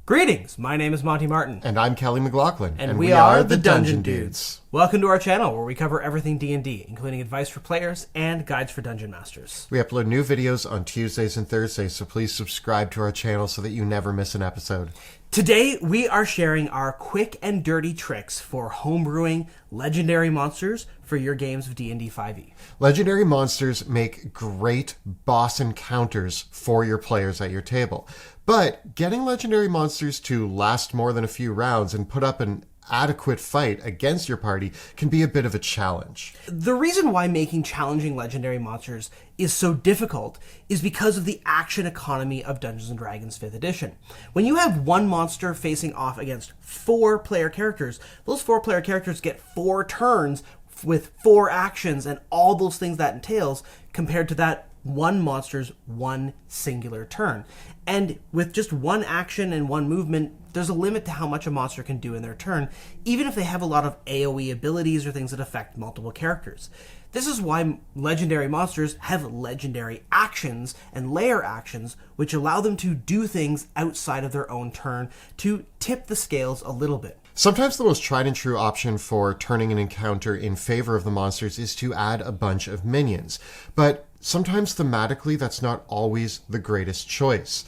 Greetings, my name is Monty Martin. And I'm Kelly McLaughlin. And we are the Dungeon Dudes. Welcome to our channel where we cover everything D&D, including advice for players and guides for Dungeon Masters. We upload new videos on Tuesdays and Thursdays, so please subscribe to our channel so that you never miss an episode. Today, we are sharing our quick and dirty tricks for homebrewing legendary monsters for your games of D&D 5e. Legendary monsters make great boss encounters for your players at your table. But getting legendary monsters to last more than a few rounds and put up an adequate fight against your party can be a bit of a challenge. The reason why making challenging legendary monsters is so difficult is because of the action economy of Dungeons & Dragons 5th edition. When you have one monster facing off against 4 player characters, those 4 player characters get 4 turns with 4 actions and all those things that entails, compared to that one monster's one singular turn. And with just one action and one movement, there's a limit to how much a monster can do in their turn, even if they have a lot of AoE abilities or things that affect multiple characters. This is why legendary monsters have legendary actions and lair actions, which allow them to do things outside of their own turn to tip the scales a little bit. Sometimes the most tried and true option for turning an encounter in favor of the monsters is to add a bunch of minions. But sometimes thematically, that's not always the greatest choice.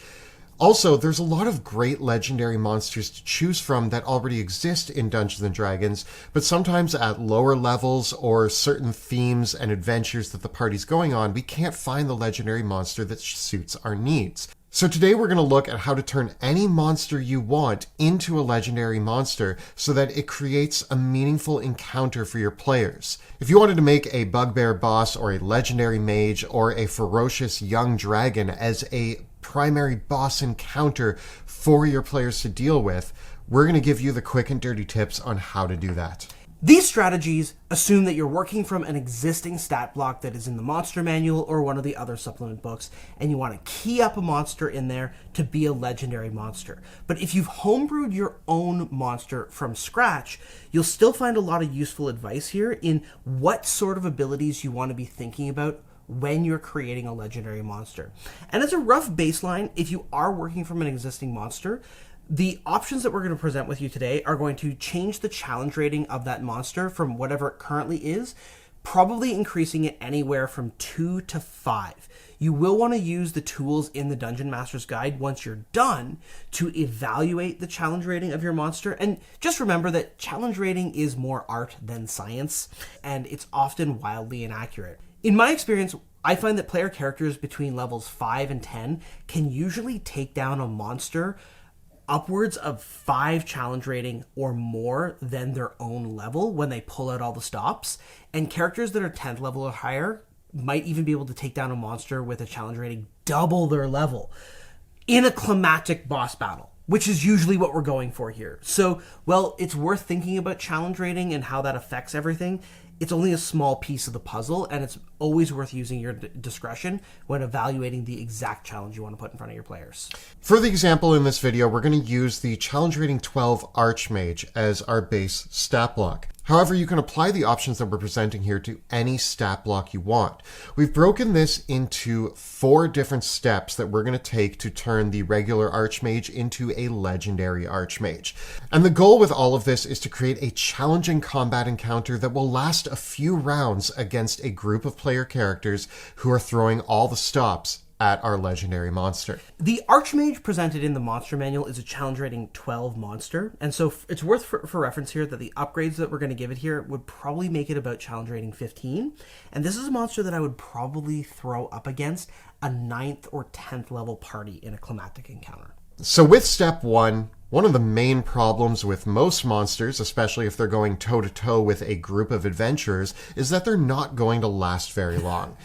Also, there's a lot of great legendary monsters to choose from that already exist in Dungeons & Dragons, but sometimes at lower levels or certain themes and adventures that the party's going on, we can't find the legendary monster that suits our needs. So today we're going to look at how to turn any monster you want into a legendary monster so that it creates a meaningful encounter for your players. If you wanted to make a bugbear boss or a legendary mage or a ferocious young dragon as a primary boss encounter for your players to deal with, we're going to give you the quick and dirty tips on how to do that. These strategies assume that you're working from an existing stat block that is in the monster manual or one of the other supplement books, and you want to key up a monster in there to be a legendary monster. But if you've homebrewed your own monster from scratch, you'll still find a lot of useful advice here in what sort of abilities you want to be thinking about when you're creating a legendary monster. And as a rough baseline, if you are working from an existing monster, the options that we're going to present with you today are going to change the challenge rating of that monster from whatever it currently is, probably increasing it anywhere from 2 to 5. You will want to use the tools in the Dungeon Master's Guide once you're done to evaluate the challenge rating of your monster. And just remember that challenge rating is more art than science, and it's often wildly inaccurate. In my experience, I find that player characters between levels 5 and 10 can usually take down a monster upwards of 5 challenge rating or more than their own level when they pull out all the stops. And characters that are 10th level or higher might even be able to take down a monster with a challenge rating double their level in a climatic boss battle, which is usually what we're going for here. So, well, it's worth thinking about challenge rating and how that affects everything. It's only a small piece of the puzzle, and it's always worth using your discretion when evaluating the exact challenge you want to put in front of your players. For the example in this video, we're going to use the challenge rating 12 Archmage as our base stat block. However, you can apply the options that we're presenting here to any stat block you want. We've broken this into 4 different steps that we're going to take to turn the regular Archmage into a legendary Archmage. And the goal with all of this is to create a challenging combat encounter that will last a few rounds against a group of player characters who are throwing all the stops at our legendary monster. The Archmage presented in the monster manual is a challenge rating 12 monster, and so it's worth for reference here that the upgrades that we're going to give it here would probably make it about challenge rating 15, and this is a monster that I would probably throw up against a 9th or 10th level party in a climatic encounter. So with step 1, one of the main problems with most monsters, especially if they're going toe-to-toe with a group of adventurers, is that they're not going to last very long.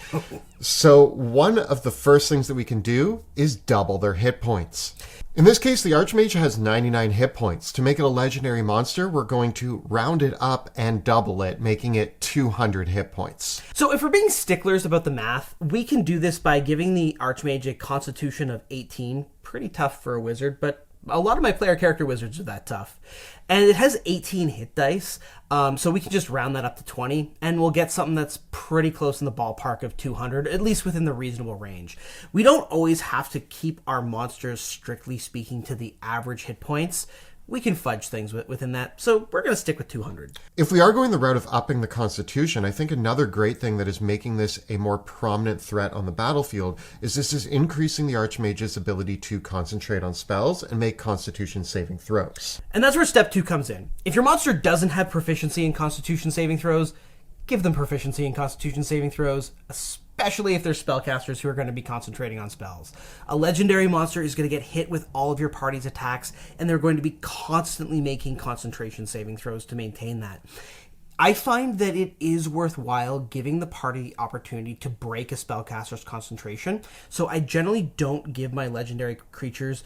So one of the first things that we can do is double their hit points. In this case, the Archmage has 99 hit points. To make it a legendary monster, we're going to round it up and double it, making it 200 hit points. So if we're being sticklers about the math, we can do this by giving the Archmage a constitution of 18. Pretty tough for a wizard, but A lot of my player character wizards are that tough. And it has 18 hit dice, so we can just round that up to 20, and we'll get something that's pretty close in the ballpark of 200, at least within the reasonable range. We don't always have to keep our monsters, strictly speaking, to the average hit points. We can fudge things within that, so we're going to stick with 200. If we are going the route of upping the Constitution, I think another great thing that is making this a more prominent threat on the battlefield is this is increasing the Archmage's ability to concentrate on spells and make Constitution saving throws. And that's where step 2 comes in. If your monster doesn't have proficiency in Constitution saving throws, give them proficiency in Constitution saving throws, especially if they're spellcasters who are going to be concentrating on spells. A legendary monster is going to get hit with all of your party's attacks, and they're going to be constantly making concentration saving throws to maintain that. I find that it is worthwhile giving the party the opportunity to break a spellcaster's concentration, so I generally don't give my legendary creatures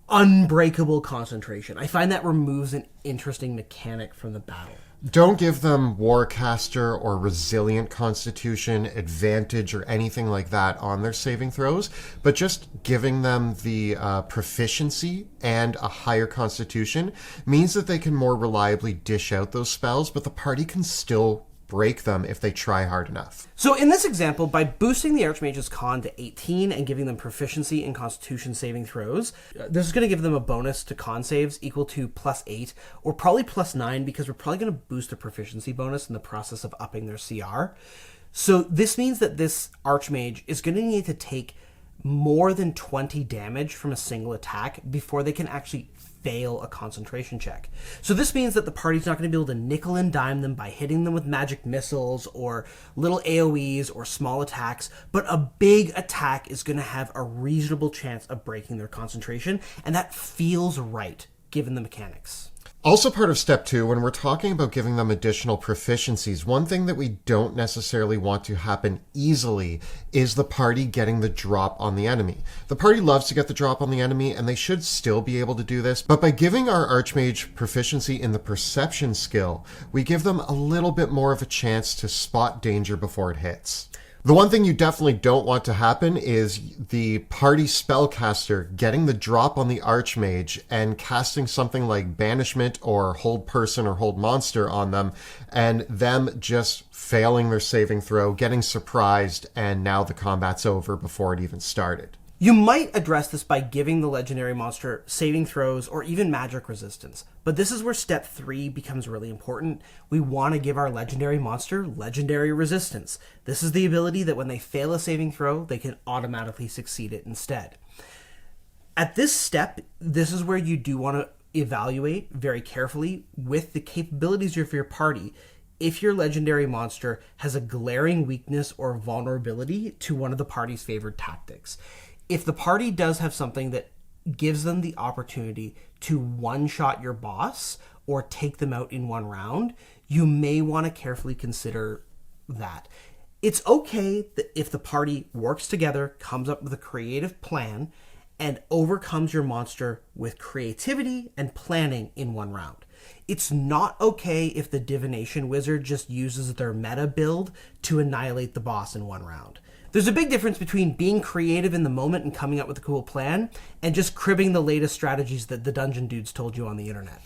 unbreakable concentration. I find that removes an interesting mechanic from the battle. Don't give them Warcaster or Resilient Constitution, Advantage, or anything like that on their saving throws, but just giving them the proficiency and a higher Constitution means that they can more reliably dish out those spells, but the party can still break them if they try hard enough. So in this example, by boosting the Archmage's con to 18 and giving them proficiency in Constitution saving throws, this is going to give them a bonus to con saves equal to +8, or probably +9, because we're probably going to boost a proficiency bonus in the process of upping their CR. So this means that this Archmage is going to need to take more than 20 damage from a single attack before they can actually fail a concentration check. So this means that the party's not going to be able to nickel and dime them by hitting them with magic missiles or little AoEs or small attacks, but a big attack is going to have a reasonable chance of breaking their concentration, and that feels right given the mechanics. Also part of step 2, when we're talking about giving them additional proficiencies, one thing that we don't necessarily want to happen easily is the party getting the drop on the enemy. The party loves to get the drop on the enemy, and they should still be able to do this, but by giving our Archmage proficiency in the perception skill, we give them a little bit more of a chance to spot danger before it hits. The one thing you definitely don't want to happen is the party spellcaster getting the drop on the Archmage and casting something like Banishment or Hold Person or Hold Monster on them, and them just failing their saving throw, getting surprised, and now the combat's over before it even started. You might address this by giving the legendary monster saving throws or even magic resistance, but this is where step 3 becomes really important. We want to give our legendary monster legendary resistance. This is the ability that when they fail a saving throw, they can automatically succeed it instead. At this step, this is where you do want to evaluate very carefully with the capabilities of your party if your legendary monster has a glaring weakness or vulnerability to one of the party's favored tactics. If the party does have something that gives them the opportunity to one-shot your boss or take them out in one round, you may want to carefully consider that. It's okay that if the party works together, comes up with a creative plan, and overcomes your monster with creativity and planning in one round. It's not okay if the Divination Wizard just uses their meta build to annihilate the boss in one round. There's a big difference between being creative in the moment and coming up with a cool plan and just cribbing the latest strategies that the dungeon dudes told you on the internet.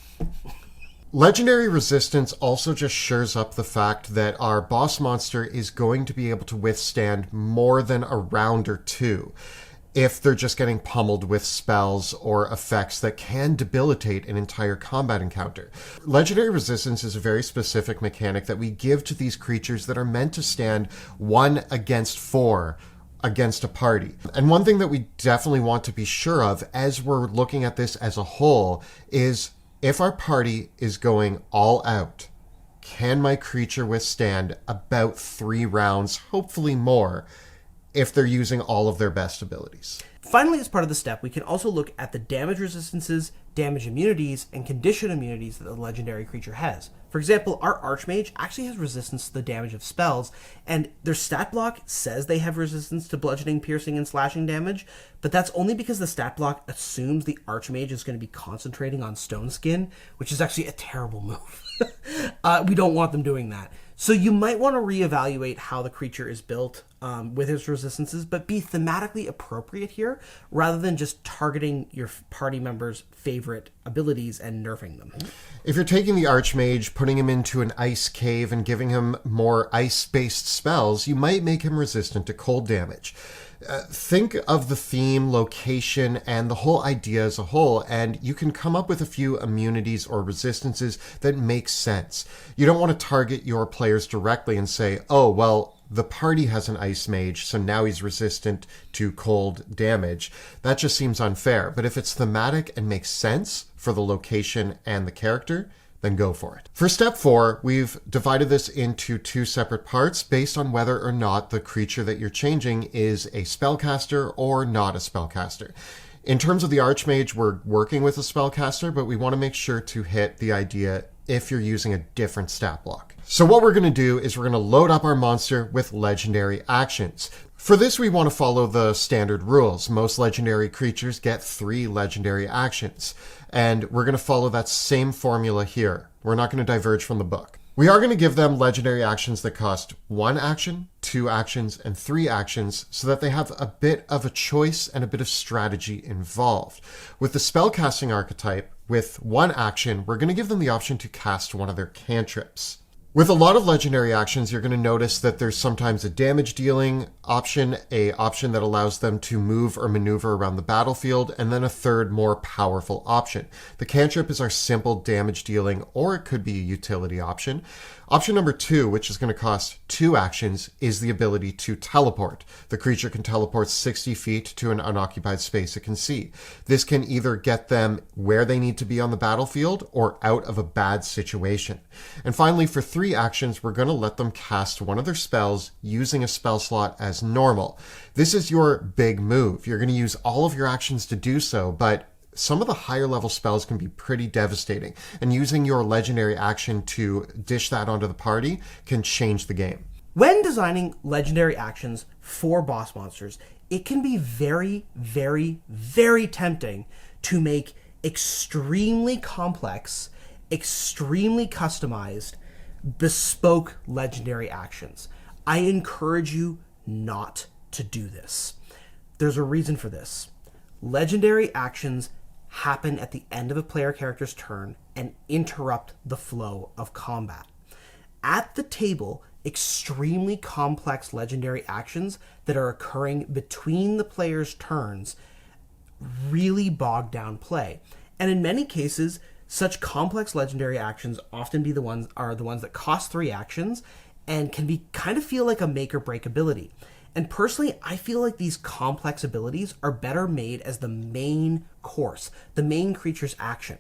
Legendary resistance also just shores up the fact that our boss monster is going to be able to withstand more than a round or two if they're just getting pummeled with spells or effects that can debilitate an entire combat encounter. Legendary resistance is a very specific mechanic that we give to these creatures that are meant to stand 1 against 4 against a party. And one thing that we definitely want to be sure of as we're looking at this as a whole is if our party is going all out, can my creature withstand about 3 rounds, hopefully more, if they're using all of their best abilities. Finally, as part of the step, we can also look at the damage resistances, damage immunities, and condition immunities that the legendary creature has. For example, our Archmage actually has resistance to the damage of spells, and their stat block says they have resistance to bludgeoning, piercing, and slashing damage, but that's only because the stat block assumes the Archmage is going to be concentrating on Stone Skin, which is actually a terrible move. We don't want them doing that. So you might want to reevaluate how the creature is built. with its resistances, but be thematically appropriate here rather than just targeting your party members' favorite abilities and nerfing them. If you're taking the Archmage, putting him into an ice cave and giving him more ice-based spells, you might make him resistant to cold damage. Think of the theme, location, and the whole idea as a whole, and you can come up with a few immunities or resistances that make sense. You don't want to target your players directly and say, oh, well, the party has an ice mage, so now he's resistant to cold damage. That just seems unfair. But if it's thematic and makes sense for the location and the character, then go for it. For step 4, we've divided this into 2 separate parts based on whether or not the creature that you're changing is a spellcaster or not a spellcaster. In terms of the Archmage, we're working with a spellcaster, but we want to make sure to hit the idea if you're using a different stat block. So what we're going to do is we're going to load up our monster with legendary actions. For this, we want to follow the standard rules. Most legendary creatures get 3 legendary actions, and we're going to follow that same formula here. We're not going to diverge from the book. We are going to give them legendary actions that cost 1 action, 2 actions, and 3 actions so that they have a bit of a choice and a bit of strategy involved. With the spellcasting archetype, with 1 action, we're going to give them the option to cast one of their cantrips. With a lot of legendary actions, you're going to notice that there's sometimes a damage dealing option, a option that allows them to move or maneuver around the battlefield, and then a third more powerful option. The cantrip is our simple damage dealing, or it could be a utility option. Option number 2, which is going to cost 2 actions, is the ability to teleport. The creature can teleport 60 feet to an unoccupied space it can see. This can either get them where they need to be on the battlefield or out of a bad situation. And finally, for 3 actions, we're going to let them cast one of their spells using a spell slot as normal. This is your big move. You're going to use all of your actions to do so, but some of the higher level spells can be pretty devastating, and using your legendary action to dish that onto the party can change the game. When designing legendary actions for boss monsters, it can be very, very, very tempting to make extremely complex, extremely customized, bespoke legendary actions. I encourage you not to do this. There's a reason for this. Legendary actions happen at the end of a player character's turn and interrupt the flow of combat. At the table, extremely complex legendary actions that are occurring between the player's turns really bog down play. And in many cases, such complex legendary actions often be the ones that cost 3 actions and can be kind of feel like a make or break ability. And personally, I feel like these complex abilities are better made as the main course, the main creature's action.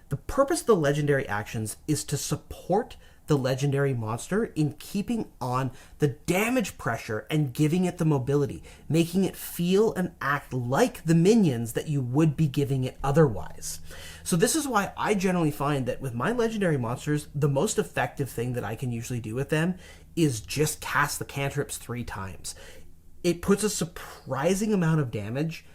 The purpose of the legendary actions is to support the legendary monster in keeping on the damage pressure and giving it the mobility, making it feel and act like the minions that you would be giving it otherwise. So this is why I generally find that with my legendary monsters, the most effective thing that I can usually do with them is just cast the cantrips 3 times. It puts a surprising amount of damage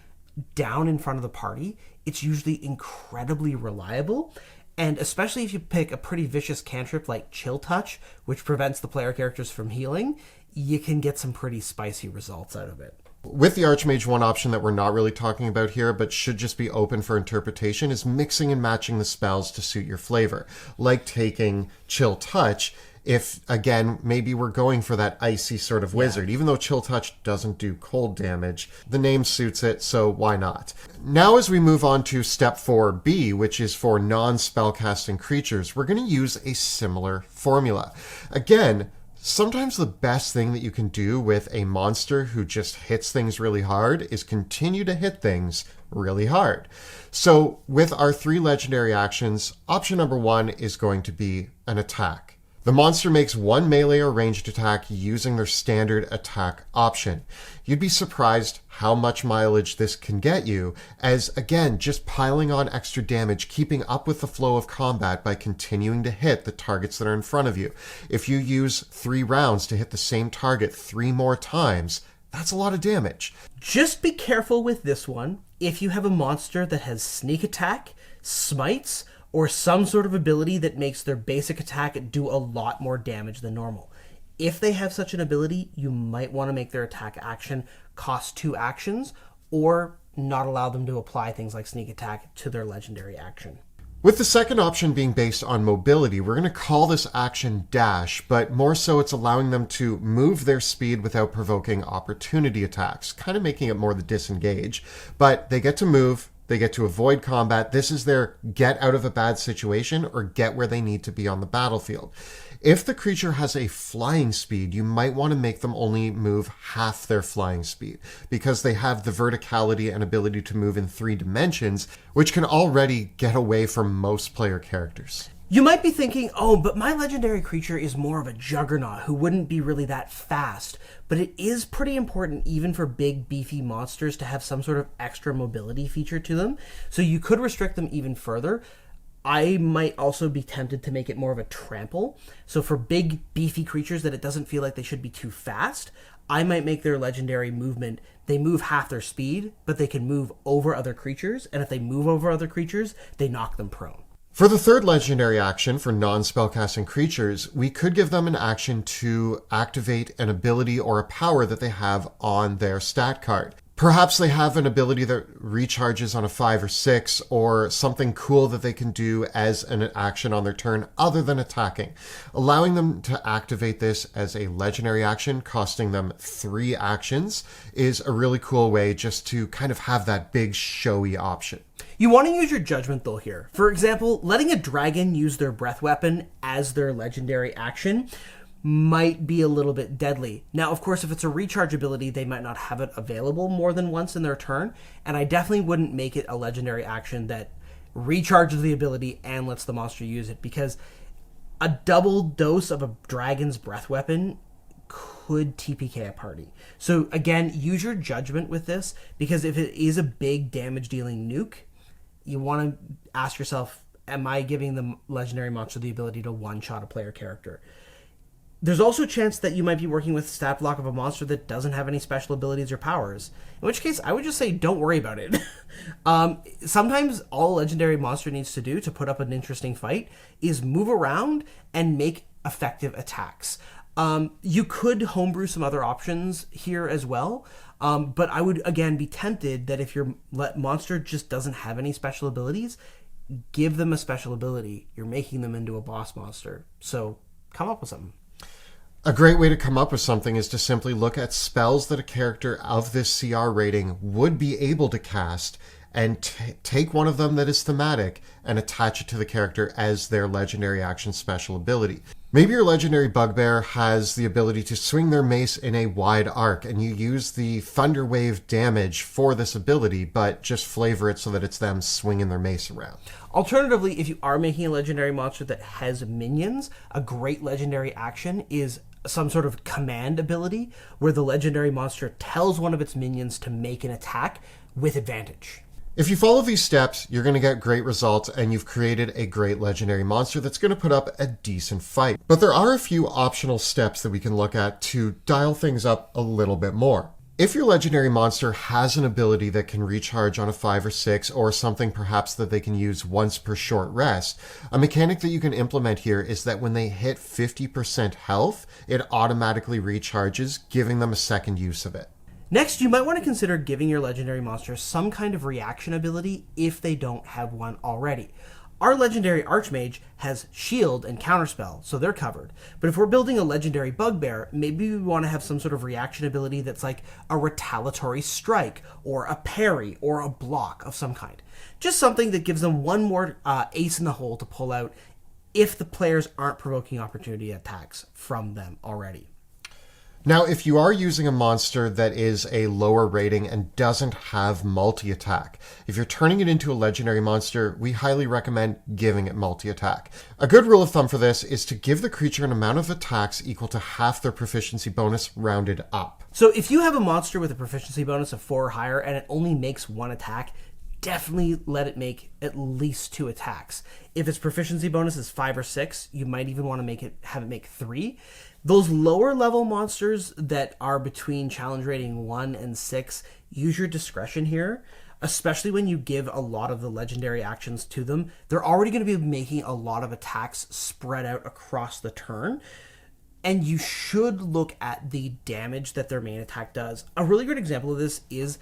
down in front of the party. It's usually incredibly reliable, and especially if you pick a pretty vicious cantrip like Chill Touch, which prevents the player characters from healing, you can get some pretty spicy results out of it. With the Archmage, one option that we're not really talking about here, but should just be open for interpretation, is mixing and matching the spells to suit your flavor. Like taking Chill Touch, if, again, maybe we're going for that icy sort of wizard. Even though Chill Touch doesn't do cold damage, the name suits it, so why not? Now as we move on to step 4B, which is for non-spellcasting creatures, we're going to use a similar formula. Again, sometimes the best thing that you can do with a monster who just hits things really hard is continue to hit things really hard. So with our 3 legendary actions, option number 1 is going to be an attack. The monster makes 1 melee or ranged attack using their standard attack option. You'd be surprised how much mileage this can get you, as again, just piling on extra damage, keeping up with the flow of combat by continuing to hit the targets that are in front of you. If you use 3 rounds to hit the same target 3 more times, that's a lot of damage. Just be careful with this one if you have a monster that has sneak attack, smites, or some sort of ability that makes their basic attack do a lot more damage than normal. If they have such an ability, you might want to make their attack action cost 2 actions, or not allow them to apply things like sneak attack to their legendary action. With the second option being based on mobility, we're going to call this action dash, but more so it's allowing them to move their speed without provoking opportunity attacks, kind of making it more the disengage. But they get to move, they get to avoid combat. This is their get out of a bad situation or get where they need to be on the battlefield. If the creature has a flying speed, you might want to make them only move half their flying speed because they have the verticality and ability to move in 3 dimensions, which can already get away from most player characters. You might be thinking, oh, but my legendary creature is more of a juggernaut who wouldn't be really that fast. But it is pretty important even for big, beefy monsters to have some sort of extra mobility feature to them. So you could restrict them even further. I might also be tempted to make it more of a trample. So for big, beefy creatures that it doesn't feel like they should be too fast, I might make their legendary movement, they move half their speed, but they can move over other creatures. And if they move over other creatures, they knock them prone. For the third legendary action for non-spellcasting creatures, we could give them an action to activate an ability or a power that they have on their stat card. Perhaps they have an ability that recharges on a 5 or 6, or something cool that they can do as an action on their turn other than attacking. Allowing them to activate this as a legendary action, costing them 3 actions, is a really cool way just to kind of have that big showy option. You want to use your judgment though here. For example, letting a dragon use their breath weapon as their legendary action might be a little bit deadly. Now, of course, if it's a recharge ability, they might not have it available more than once in their turn, and I definitely wouldn't make it a legendary action that recharges the ability and lets the monster use it, because a double dose of a dragon's breath weapon could TPK a party. So again, use your judgment with this, because if it is a big damage dealing nuke, you want to ask yourself, am I giving the legendary monster the ability to one-shot a player character? There's also a chance that you might be working with stat block of a monster that doesn't have any special abilities or powers, in which case I would just say don't worry about it. Sometimes all a legendary monster needs to do to put up an interesting fight is move around and make effective attacks. You could homebrew some other options here as well, but I would again be tempted that if your monster just doesn't have any special abilities, give them a special ability. You're making them into a boss monster, so come up with something. A great way to come up with something is to simply look at spells that a character of this CR rating would be able to cast and take one of them that is thematic and attach it to the character as their legendary action special ability. Maybe your legendary bugbear has the ability to swing their mace in a wide arc, and you use the thunder wave damage for this ability, but just flavor it so that it's them swinging their mace around. Alternatively, if you are making a legendary monster that has minions, a great legendary action is some sort of command ability where the legendary monster tells one of its minions to make an attack with advantage. If you follow these steps, you're going to get great results, and you've created a great legendary monster that's going to put up a decent fight. But there are a few optional steps that we can look at to dial things up a little bit more. If your legendary monster has an ability that can recharge on a 5 or 6, or something perhaps that they can use once per short rest, a mechanic that you can implement here is that when they hit 50% health, it automatically recharges, giving them a second use of it. Next, you might want to consider giving your legendary monster some kind of reaction ability if they don't have one already. Our legendary Archmage has shield and counterspell, so they're covered. But if we're building a legendary bugbear, maybe we want to have some sort of reaction ability that's like a retaliatory strike, or a parry, or a block of some kind. Just something that gives them one more ace in the hole to pull out if the players aren't provoking opportunity attacks from them already. Now, if you are using a monster that is a lower rating and doesn't have multi-attack, if you're turning it into a legendary monster, we highly recommend giving it multi-attack. A good rule of thumb for this is to give the creature an amount of attacks equal to half their proficiency bonus rounded up. So if you have a monster with a proficiency bonus of 4 or higher and it only makes 1 attack, definitely let it make at least 2 attacks. If its proficiency bonus is 5 or 6, you might even want to have it make 3. Those lower level monsters that are between challenge rating 1 and 6, use your discretion here, especially when you give a lot of the legendary actions to them. They're already going to be making a lot of attacks spread out across the turn. And you should look at the damage that their main attack does. A really good example of this is,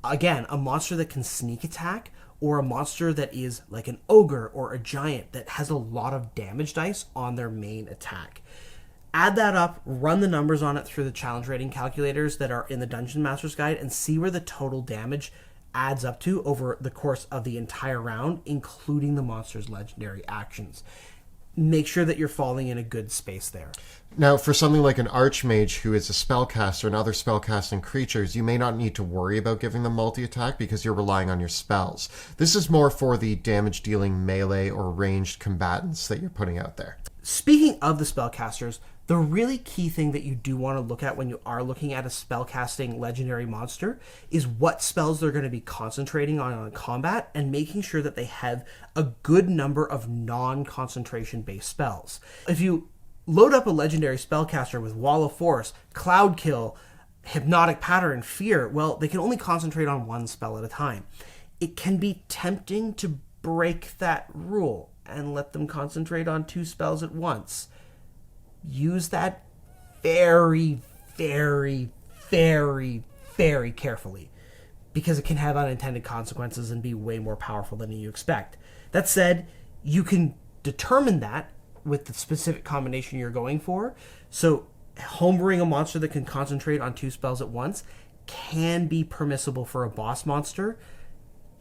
again, a monster that can sneak attack, or a monster that is like an ogre or a giant that has a lot of damage dice on their main attack. Add that up, run the numbers on it through the challenge rating calculators that are in the Dungeon Master's Guide, and see where the total damage adds up to over the course of the entire round, including the monster's legendary actions. Make sure that you're falling in a good space there. Now, for something like an Archmage who is a spellcaster and other spellcasting creatures, you may not need to worry about giving them multi-attack because you're relying on your spells. This is more for the damage-dealing melee or ranged combatants that you're putting out there. Speaking of the spellcasters, the really key thing that you do want to look at when you are looking at a spellcasting legendary monster is what spells they're going to be concentrating on in combat, and making sure that they have a good number of non-concentration based spells. If you load up a legendary spellcaster with Wall of Force, Cloud Kill, Hypnotic Pattern, Fear, well, they can only concentrate on one spell at a time. It can be tempting to break that rule and let them concentrate on 2 spells at once. Use that very, very, very, very carefully, because it can have unintended consequences and be way more powerful than you expect. That said, you can determine that with the specific combination you're going for. So homebrewing a monster that can concentrate on 2 spells at once can be permissible for a boss monster.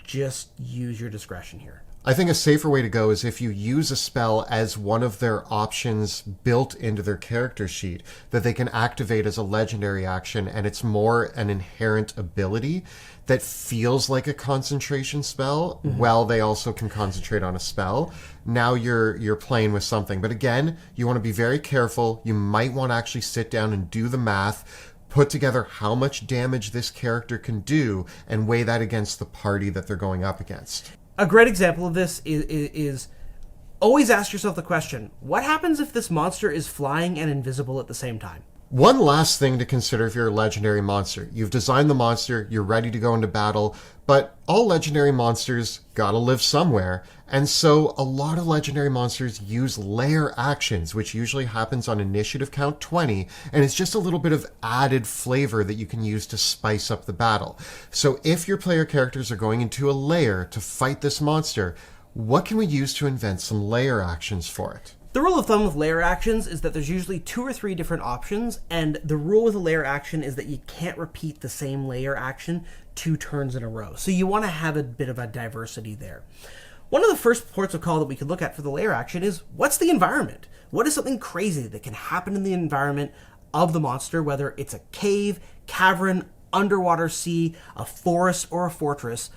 Just use your discretion here. I think a safer way to go is if you use a spell as one of their options built into their character sheet that they can activate as a legendary action, and it's more an inherent ability that feels like a concentration spell while they also can concentrate on a spell. Now you're playing with something. But again, you want to be very careful. You might want to actually sit down and do the math, put together how much damage this character can do, and weigh that against the party that they're going up against. A great example of this is always ask yourself the question, what happens if this monster is flying and invisible at the same time? One last thing to consider if you're a legendary monster. You've designed the monster, you're ready to go into battle, but all legendary monsters gotta live somewhere, and so a lot of legendary monsters use Lair Actions, which usually happens on initiative count 20, and it's just a little bit of added flavor that you can use to spice up the battle. So if your player characters are going into a lair to fight this monster, what can we use to invent some Lair Actions for it? The rule of thumb with lair actions is that there's usually 2 or 3 different options, and the rule with a lair action is that you can't repeat the same lair action 2 turns in a row. So you want to have a bit of a diversity there. One of the first ports of call that we could look at for the lair action is, what's the environment? What is something crazy that can happen in the environment of the monster, whether it's a cave, cavern, underwater sea, a forest, or a fortress?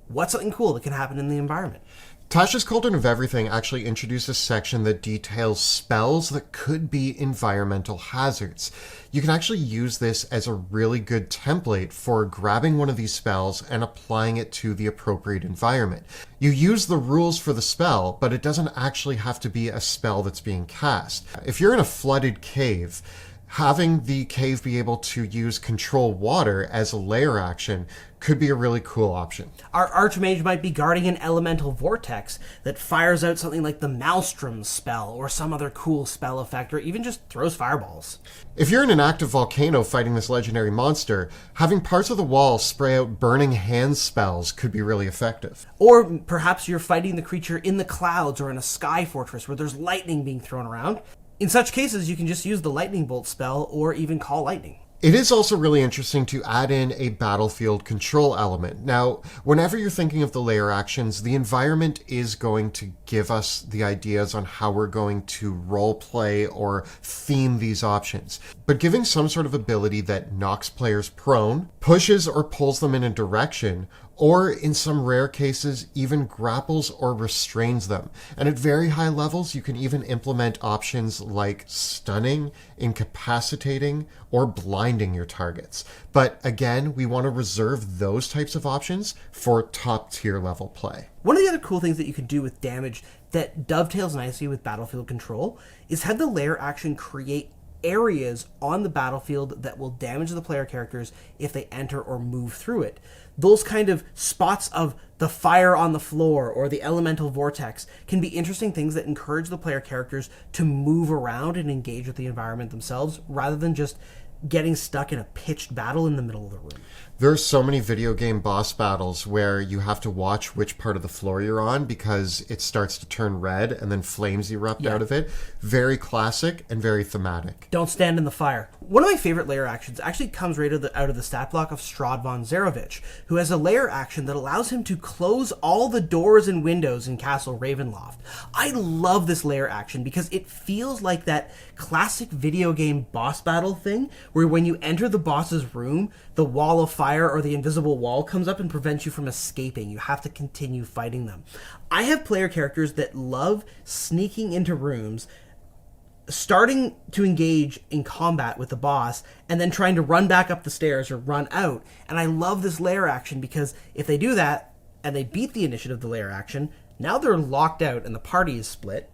What's something cool that can happen in the environment? Tasha's Cauldron of Everything actually introduced a section that details spells that could be environmental hazards. You can actually use this as a really good template for grabbing one of these spells and applying it to the appropriate environment. You use the rules for the spell, but it doesn't actually have to be a spell that's being cast. If you're in a flooded cave, having the cave be able to use control water as a lair action could be a really cool option. Our Archmage might be guarding an elemental vortex that fires out something like the Maelstrom spell or some other cool spell effect, or even just throws fireballs. If you're in an active volcano fighting this legendary monster, having parts of the wall spray out burning hand spells could be really effective. Or perhaps you're fighting the creature in the clouds or in a sky fortress where there's lightning being thrown around. In such cases, you can just use the lightning bolt spell or even call lightning. It is also really interesting to add in a battlefield control element. Now, whenever you're thinking of the lair actions, the environment is going to give us the ideas on how we're going to role play or theme these options. But giving some sort of ability that knocks players prone, pushes or pulls them in a direction, or in some rare cases, even grapples or restrains them. And at very high levels, you can even implement options like stunning, incapacitating, or blinding your targets. But again, we want to reserve those types of options for top tier level play. One of the other cool things that you can do with damage that dovetails nicely with battlefield control is have the lair action create areas on the battlefield that will damage the player characters if they enter or move through it. Those kind of spots of the fire on the floor or the elemental vortex can be interesting things that encourage the player characters to move around and engage with the environment themselves rather than just getting stuck in a pitched battle in the middle of the room. There are so many video game boss battles where you have to watch which part of the floor you're on because it starts to turn red and then flames erupt out of it. Very classic and very thematic. Don't stand in the fire. One of my favorite lair actions actually comes right out of the stat block of Strahd von Zarovich, who has a lair action that allows him to close all the doors and windows in Castle Ravenloft. I love this lair action because it feels like that classic video game boss battle thing where when you enter the boss's room, the wall of fire or the invisible wall comes up and prevents you from escaping. You have to continue fighting them. I have player characters that love sneaking into rooms, starting to engage in combat with the boss, and then trying to run back up the stairs or run out. And I love this lair action because if they do that and they beat the initiative of the lair action, now they're locked out and the party is split.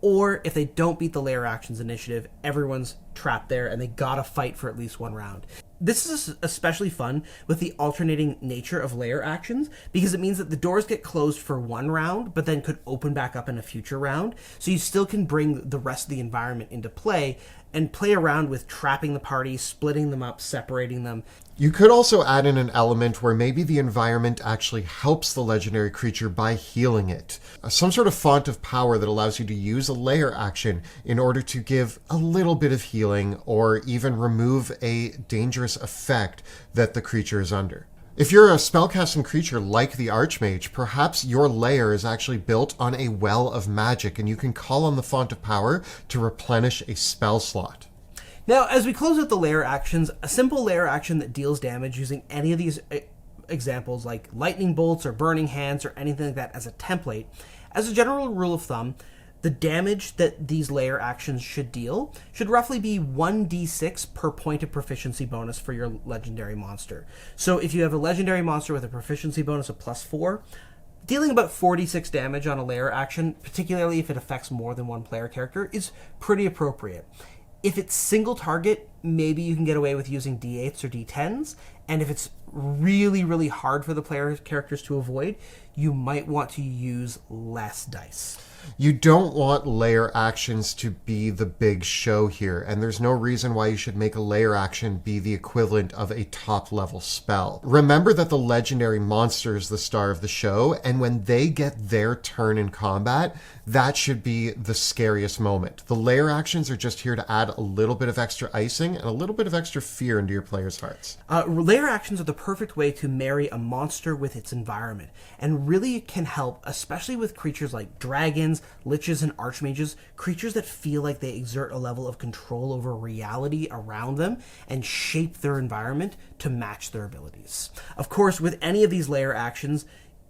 Or if they don't beat the lair actions initiative, everyone's trapped there and they gotta fight for at least one round. This is especially fun with the alternating nature of lair actions because it means that the doors get closed for one round but then could open back up in a future round. So you still can bring the rest of the environment into play and play around with trapping the party, splitting them up, separating them. You could also add in an element where maybe the environment actually helps the legendary creature by healing it. Some sort of font of power that allows you to use a lair action in order to give a little bit of healing or even remove a dangerous effect that the creature is under. If you're a spellcasting creature like the Archmage, perhaps your lair is actually built on a well of magic and you can call on the font of power to replenish a spell slot. Now, as we close out the lair actions, a simple lair action that deals damage using any of these examples like lightning bolts or burning hands or anything like that as a template, as a general rule of thumb, the damage that these lair actions should deal should roughly be 1d6 per point of proficiency bonus for your legendary monster. So if you have a legendary monster with a proficiency bonus of +4, dealing about 46 damage on a lair action, particularly if it affects more than one player character, is pretty appropriate. If it's single target, maybe you can get away with using d8s or d10s, and if it's really, really hard for the player characters to avoid, you might want to use less dice. You don't want lair actions to be the big show here, and there's no reason why you should make a lair action be the equivalent of a top-level spell. Remember that the legendary monster is the star of the show, and when they get their turn in combat, that should be the scariest moment. The lair actions are just here to add a little bit of extra icing and a little bit of extra fear into your players' hearts. Lair actions are the perfect way to marry a monster with its environment, and really can help, especially with creatures like dragons, liches, and archmages, creatures that feel like they exert a level of control over reality around them and shape their environment to match their abilities. Of course, with any of these lair actions,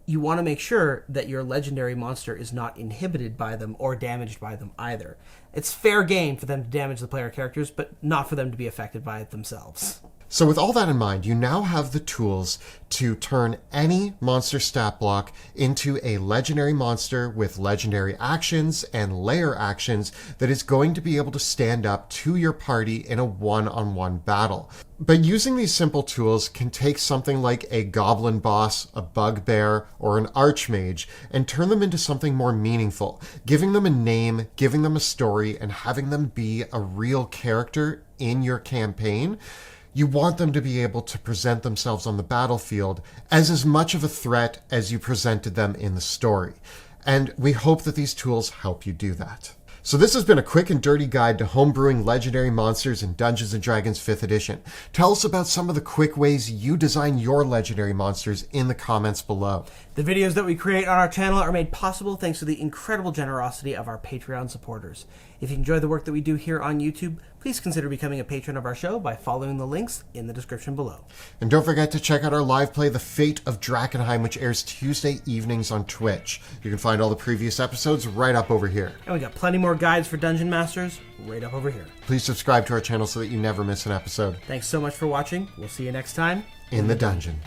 you want to make sure that your legendary monster is not inhibited by them or damaged by them either. It's fair game for them to damage the player characters, but not for them to be affected by it themselves. So with all that in mind, you now have the tools to turn any monster stat block into a legendary monster with legendary actions and lair actions that is going to be able to stand up to your party in a one-on-one battle. But using these simple tools can take something like a goblin boss, a bugbear, or an archmage and turn them into something more meaningful, giving them a name, giving them a story, and having them be a real character in your campaign. You want them to be able to present themselves on the battlefield as much of a threat as you presented them in the story. And we hope that these tools help you do that. So this has been a quick and dirty guide to homebrewing legendary monsters in Dungeons & Dragons 5th edition. Tell us about some of the quick ways you design your legendary monsters in the comments below. The videos that we create on our channel are made possible thanks to the incredible generosity of our Patreon supporters. If you enjoy the work that we do here on YouTube, please consider becoming a patron of our show by following the links in the description below. And don't forget to check out our live play, The Fate of Drakkenheim, which airs Tuesday evenings on Twitch. You can find all the previous episodes right up over here. And we got plenty more guides for Dungeon Masters right up over here. Please subscribe to our channel so that you never miss an episode. Thanks so much for watching. We'll see you next time in the dungeon.